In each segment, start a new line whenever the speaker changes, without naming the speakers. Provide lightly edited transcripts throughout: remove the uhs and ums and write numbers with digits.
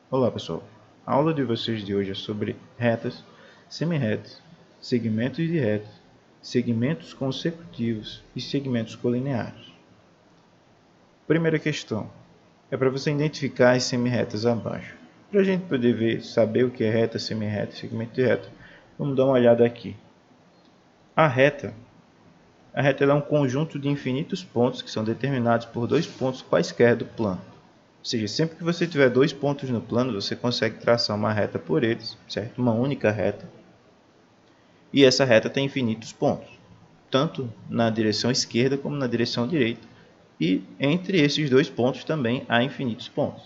Olá pessoal, a aula de vocês de hoje é sobre retas, semi-retas, segmentos de retas, segmentos consecutivos e segmentos colineares. Primeira questão é para você identificar as semi-retas abaixo. Para a gente poder saber o que é reta, semi-reta e segmento de reta, vamos dar uma olhada aqui. A reta é um conjunto de infinitos pontos que são determinados por dois pontos quaisquer do plano. Ou seja, sempre que você tiver dois pontos no plano, você consegue traçar uma reta por eles, certo? Uma única reta. E essa reta tem infinitos pontos, tanto na direção esquerda como na direção direita. E entre esses dois pontos também há infinitos pontos.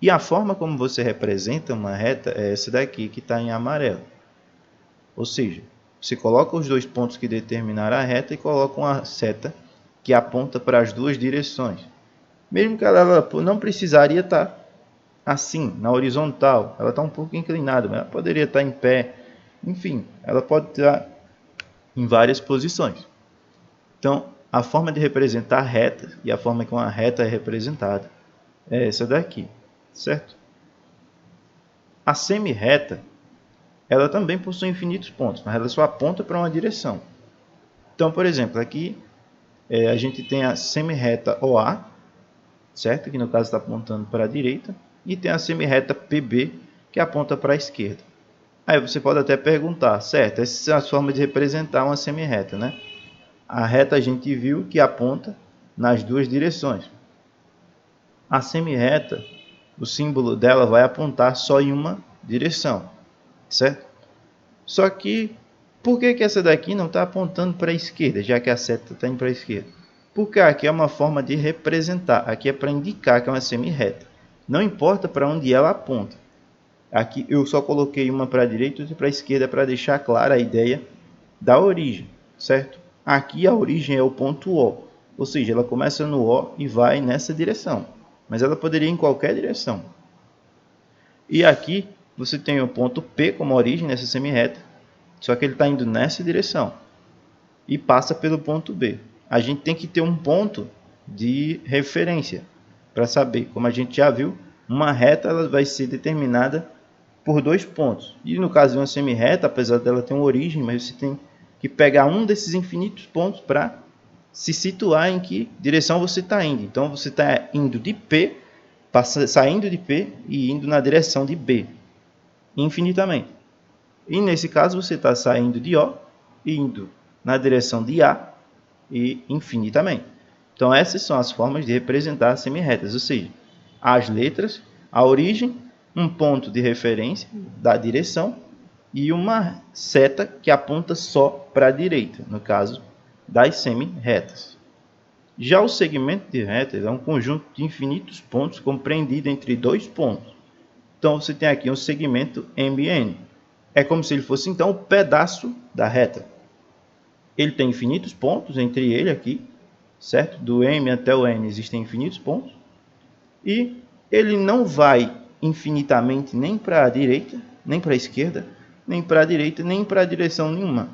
E a forma como você representa uma reta é essa daqui que está em amarelo. Ou seja, você coloca os dois pontos que determinaram a reta e coloca uma seta que aponta para as duas direções. Mesmo que ela não precisaria estar assim, na horizontal, ela está um pouco inclinada, mas ela poderia estar em pé. Enfim, ela pode estar em várias posições. Então, a forma de representar reta e a forma que uma reta é representada é essa daqui, certo? A semi-reta, ela também possui infinitos pontos, mas ela só aponta para uma direção. Então, por exemplo, aqui a gente tem a semi-reta OA, certo? Que no caso está apontando para a direita, e tem a semi-reta PB, que aponta para a esquerda. Aí você pode até perguntar, certo, essas são as formas de representar uma semi-reta, né? A reta a gente viu que aponta nas duas direções. A semi-reta, o símbolo dela vai apontar só em uma direção, certo? Só que, por que essa daqui não está apontando para a esquerda, já que a seta está indo para a esquerda? Porque aqui é uma forma de representar, aqui é para indicar que é uma semi-reta. Não importa para onde ela aponta. Aqui eu só coloquei uma para a direita e outra para a esquerda para deixar clara a ideia da origem, certo? Aqui a origem é o ponto O, ou seja, ela começa no O e vai nessa direção, mas ela poderia ir em qualquer direção. E aqui você tem o ponto P como origem nessa semi-reta, só que ele está indo nessa direção e passa pelo ponto B. A gente tem que ter um ponto de referência para saber, como a gente já viu, uma reta ela vai ser determinada por dois pontos. E no caso de uma semi-reta, apesar dela ter uma origem, mas você tem que pegar um desses infinitos pontos para se situar em que direção você está indo. Então você está indo de P, saindo de P e indo na direção de B, infinitamente. E nesse caso você está saindo de O, indo na direção de A e infinitamente. Então essas são as formas de representar semi-retas, ou seja, as letras, a origem, um ponto de referência da direção e uma seta que aponta só para a direita, no caso das semi-retas. Já o segmento de retas é um conjunto de infinitos pontos compreendido entre dois pontos. Então você tem aqui um segmento MN. É como se ele fosse então um pedaço da reta. Ele tem infinitos pontos entre ele aqui, certo? Do M até o N existem infinitos pontos. E ele não vai infinitamente nem para a direita, nem para a esquerda, nem para a direita, nem para a direção nenhuma.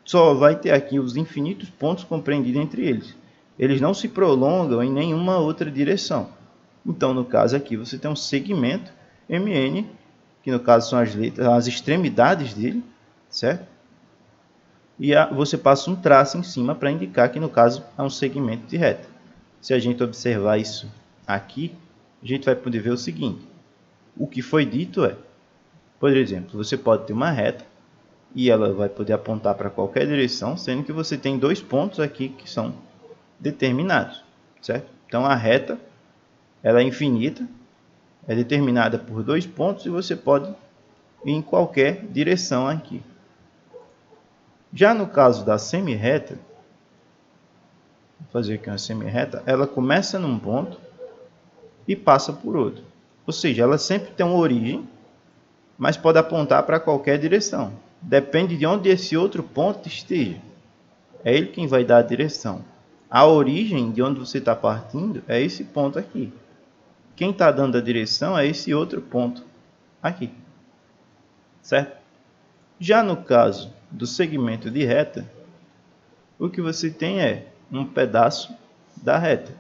Só vai ter aqui os infinitos pontos compreendidos entre eles. Eles não se prolongam em nenhuma outra direção. Então, no caso aqui, você tem um segmento MN, que no caso são as letras, as extremidades dele, certo? E você passa um traço em cima para indicar que no caso é um segmento de reta. Se a gente observar isso aqui, a gente vai poder ver o seguinte. O que foi dito é, por exemplo, você pode ter uma reta e ela vai poder apontar para qualquer direção, sendo que você tem dois pontos aqui que são determinados, certo? Então a reta ela é infinita, é determinada por dois pontos e você pode ir em qualquer direção aqui. Já no caso da semi-reta, vou fazer aqui uma semi-reta, ela começa num ponto e passa por outro. Ou seja, ela sempre tem uma origem, mas pode apontar para qualquer direção. Depende de onde esse outro ponto esteja. É ele quem vai dar a direção. A origem de onde você está partindo é esse ponto aqui. Quem está dando a direção é esse outro ponto aqui. Certo? Já no caso do segmento de reta, o que você tem é um pedaço da reta.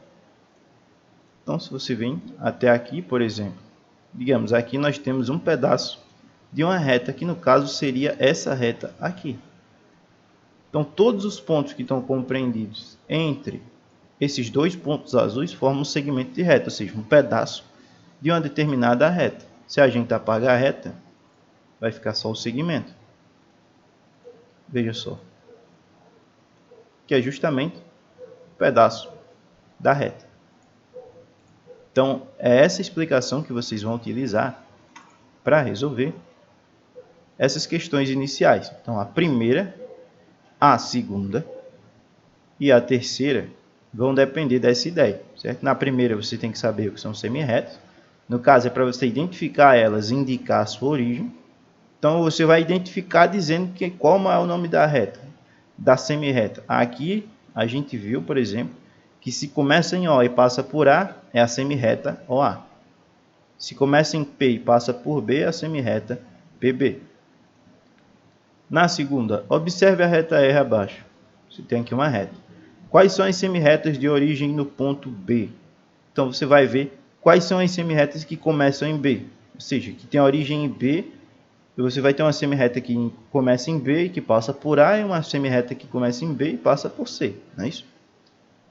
Então, se você vem até aqui, por exemplo, digamos, aqui nós temos um pedaço de uma reta, que no caso seria essa reta aqui. Então, todos os pontos que estão compreendidos entre esses dois pontos azuis formam um segmento de reta, ou seja, um pedaço de uma determinada reta. Se a gente apagar a reta, vai ficar só o segmento. Veja só. Que é justamente o pedaço da reta. Então, é essa explicação que vocês vão utilizar para resolver essas questões iniciais. Então, a primeira, a segunda e a terceira vão depender dessa ideia, certo? Na primeira, você tem que saber o que são semirretas. No caso, é para você identificar elas e indicar a sua origem. Então, você vai identificar dizendo qual é o nome da reta, da semirreta. Aqui, a gente viu, por exemplo, que se começa em O e passa por A, é a semirreta OA. Se começa em P e passa por B, é a semirreta PB. Na segunda, observe a reta R abaixo. Você tem aqui uma reta. Quais são as semirretas de origem no ponto B? Então, você vai ver quais são as semirretas que começam em B. Ou seja, que tem a origem em B, e você vai ter uma semirreta que começa em B e que passa por A, e uma semirreta que começa em B e passa por C. Não é isso?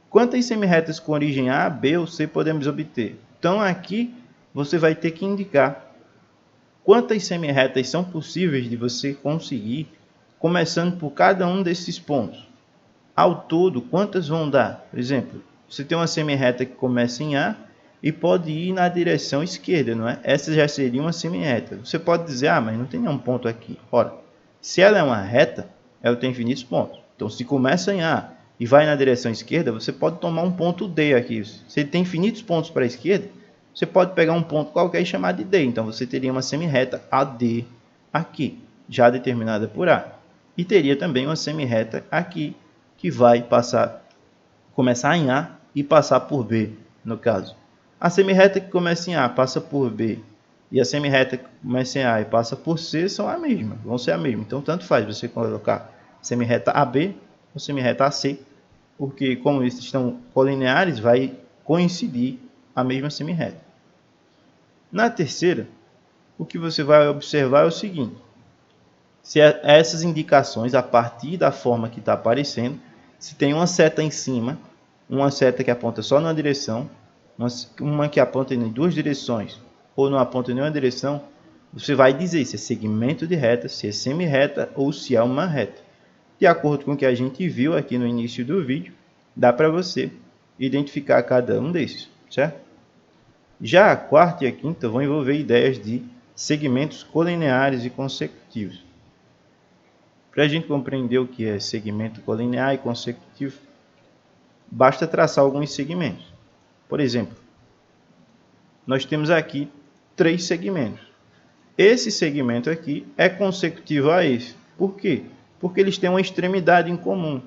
Quantas semirretas com origem A, B ou C podemos obter? Então, aqui você vai ter que indicar quantas semirretas são possíveis de você conseguir, começando por cada um desses pontos. Ao todo, quantas vão dar? Por exemplo, você tem uma semirreta que começa em A e pode ir na direção esquerda, não é? Essa já seria uma semirreta. Você pode dizer, mas não tem nenhum ponto aqui. Ora, se ela é uma reta, ela tem infinitos pontos. Então, se começa em A e vai na direção esquerda, você pode tomar um ponto D aqui. Se ele tem infinitos pontos para a esquerda, você pode pegar um ponto qualquer e chamar de D. Então, você teria uma semirreta AD aqui, já determinada por A. E teria também uma semirreta aqui, que vai começar em A e passar por B, no caso. A semirreta que começa em A passa por B, e a semirreta que começa em A e passa por C são a mesma, vão ser a mesma. Então, tanto faz você colocar semirreta AB ou semirreta AC, porque como eles estão colineares, vai coincidir a mesma semirreta. Na terceira, o que você vai observar é o seguinte: se essas indicações, a partir da forma que está aparecendo, se tem uma seta em cima, uma seta que aponta só numa direção, uma que aponta em duas direções, ou não aponta em nenhuma direção, você vai dizer se é segmento de reta, se é semirreta ou se é uma reta. De acordo com o que a gente viu aqui no início do vídeo, dá para você identificar cada um desses, certo? Já a quarta e a quinta vão envolver ideias de segmentos colineares e consecutivos. Para a gente compreender o que é segmento colinear e consecutivo, basta traçar alguns segmentos. Por exemplo, nós temos aqui 3 segmentos. Esse segmento aqui é consecutivo a esse. Por quê? Porque eles têm uma extremidade em comum.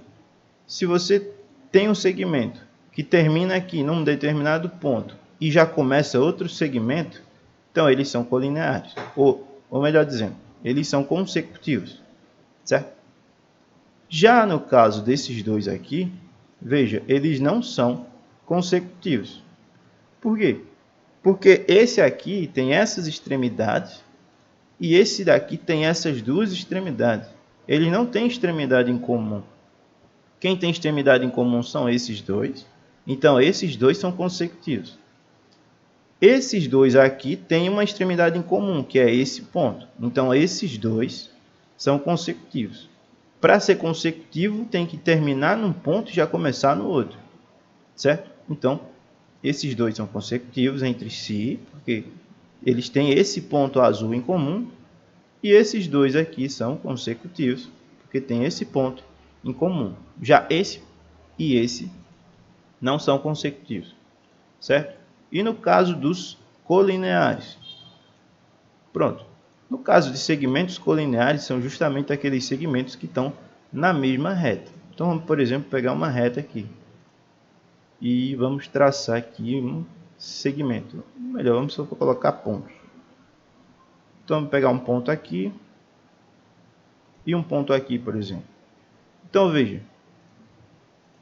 Se você tem um segmento que termina aqui num determinado ponto e já começa outro segmento, então eles são colineares. Ou melhor dizendo, eles são consecutivos. Certo? Já no caso desses dois aqui, veja, eles não são consecutivos. Por quê? Porque esse aqui tem essas extremidades e esse daqui tem essas duas extremidades. Eles não têm extremidade em comum. Quem tem extremidade em comum são esses dois. Então, esses dois são consecutivos. Esses dois aqui têm uma extremidade em comum, que é esse ponto. Então, esses dois são consecutivos. Para ser consecutivo, tem que terminar num ponto e já começar no outro. Certo? Então, esses dois são consecutivos entre si, porque eles têm esse ponto azul em comum. E esses dois aqui são consecutivos, porque tem esse ponto em comum. Já esse e esse não são consecutivos. Certo? E no caso dos colineares? Pronto. No caso de segmentos colineares, são justamente aqueles segmentos que estão na mesma reta. Então, vamos, por exemplo, pegar uma reta aqui. E vamos traçar aqui um segmento. Melhor, vamos só colocar pontos. Então, vamos pegar um ponto aqui e um ponto aqui, por exemplo. Então, veja.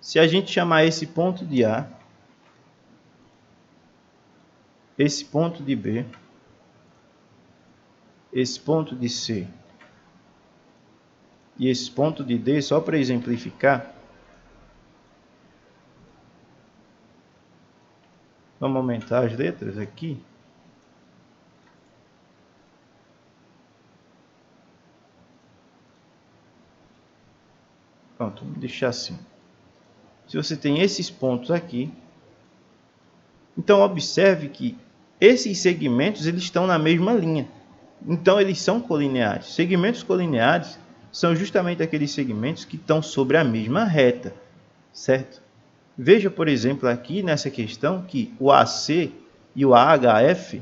Se a gente chamar esse ponto de A, esse ponto de B esse ponto de C e esse ponto de D, só para exemplificar, vamos aumentar as letras aqui. Pronto, vamos deixar assim. Se você tem esses pontos aqui, então observe que esses segmentos eles estão na mesma linha. Então eles são colineares. Segmentos colineares são justamente aqueles segmentos que estão sobre a mesma reta, certo? Veja, por exemplo, aqui nessa questão que o AC e o AHF,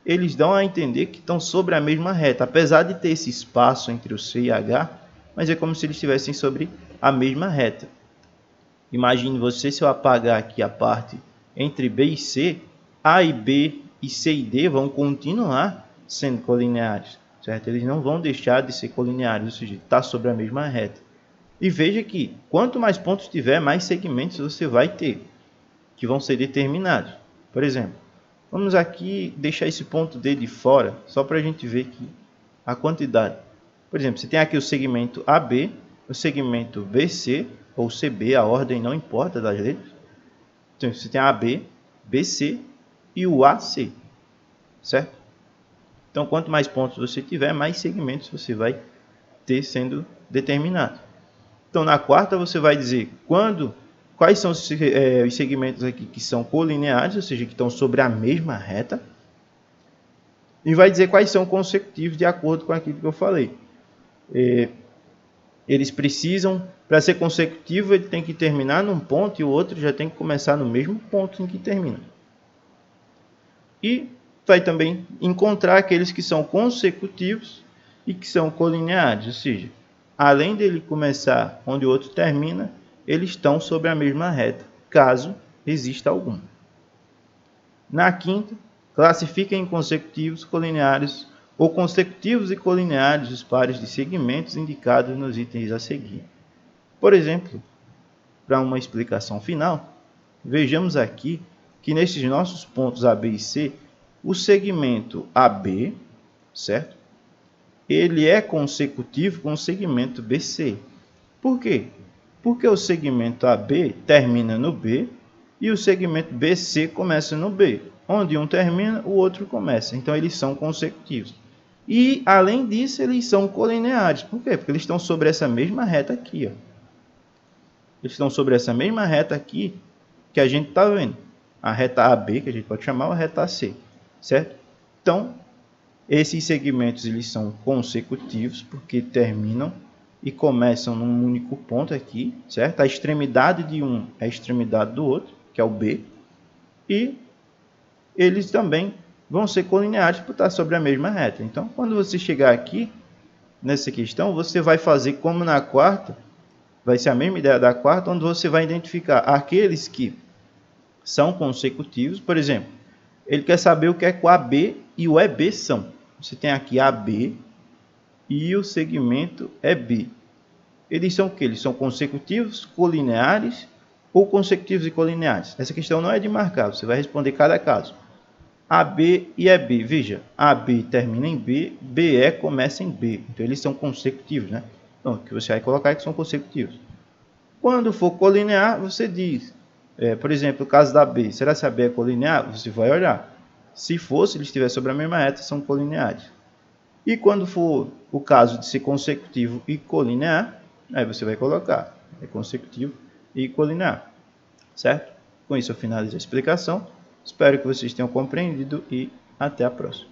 eles dão a entender que estão sobre a mesma reta, apesar de ter esse espaço entre o C e H, mas é como se eles estivessem sobre a mesma reta. Imagine você, se eu apagar aqui a parte entre B e C, A e B e C e D vão continuar sendo colineares, certo? Eles não vão deixar de ser colineares, ou seja, está sobre a mesma reta. E veja que quanto mais pontos tiver, mais segmentos você vai ter, que vão ser determinados. Por exemplo, vamos aqui deixar esse ponto D de fora, só para a gente ver que a quantidade. Por exemplo, você tem aqui o segmento AB, o segmento BC, ou CB, a ordem não importa das letras. Então, você tem AB, BC e o AC, certo? Então, quanto mais pontos você tiver, mais segmentos você vai ter sendo determinado. Então, na quarta, você vai dizer quais são os segmentos aqui que são colineares, ou seja, que estão sobre a mesma reta. E vai dizer quais são consecutivos de acordo com aquilo que eu falei. Eles precisam, para ser consecutivo, ele tem que terminar num ponto e o outro já tem que começar no mesmo ponto em que termina. E vai também encontrar aqueles que são consecutivos e que são colineares, ou seja, além dele começar onde o outro termina, eles estão sobre a mesma reta, caso exista algum. Na quinta, classifica em consecutivos, colineares ou consecutivos e colineares os pares de segmentos indicados nos itens a seguir. Por exemplo, para uma explicação final, vejamos aqui que nesses nossos pontos A, B e C, o segmento AB, certo? Ele é consecutivo com o segmento BC. Por quê? Porque o segmento AB termina no B e o segmento BC começa no B. Onde um termina, o outro começa. Então, eles são consecutivos. E, além disso, eles são colineares. Por quê? Porque eles estão sobre essa mesma reta aqui. Ó. Eles estão sobre essa mesma reta aqui que a gente está vendo. A reta AB, que a gente pode chamar, ou a reta AC. Certo? Então, esses segmentos eles são consecutivos porque terminam e começam num único ponto aqui, certo? A extremidade de um é a extremidade do outro, que é o B. E eles também vão ser colineares por estar sobre a mesma reta. Então, quando você chegar aqui, nessa questão, você vai fazer como na quarta, vai ser a mesma ideia da quarta, onde você vai identificar aqueles que são consecutivos. Por exemplo, ele quer saber o que é que o AB e o EB são. Você tem aqui AB e o segmento EB. Eles são o que? Eles são consecutivos, colineares ou consecutivos e colineares. Essa questão não é de marcar, você vai responder cada caso. AB e EB. Veja, AB termina em B, BE começa em B. Então, eles são consecutivos, né? Então, o que você vai colocar é que são consecutivos. Quando for colinear, você diz, por exemplo, o caso da B, será que a B é colinear? Você vai olhar. Se for, se ele estiver sobre a mesma reta, são colineares. E quando for o caso de ser consecutivo e colinear, aí você vai colocar, é consecutivo e colinear, certo? Com isso eu finalizo a explicação. Espero que vocês tenham compreendido e até a próxima.